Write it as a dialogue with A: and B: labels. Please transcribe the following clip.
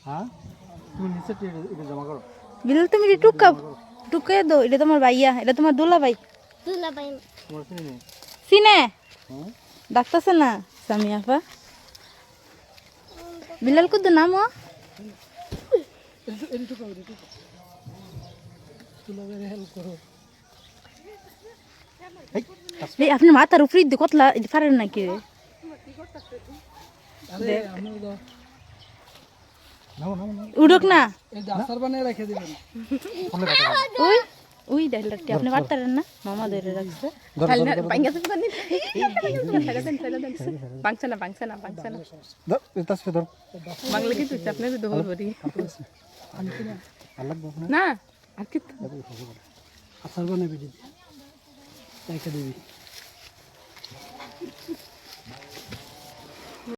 A: হ্যাঁ তুমি নিচে এটা জমা করো
B: বিলাল তুমি টুকে দো এটা তোমার ভাইয়া এটা তোমার দুলাভাই
A: তোমার চিনি
B: সিনে
A: হ্যাঁ
B: ডাকতেছে না সামিয়া আপা বিলাল কত নাম ও এই আপনি মাথার উপরে দিয়ে কতলা পারেন নাকি রে উড়ক না ওই ওই ডাইলারটি আপনি পারতারেন না মামা ধরে রাখছে বাংলা কি তুই আপনি দোহর করি না আর কি
A: আসার বানাবি দিদি দিবি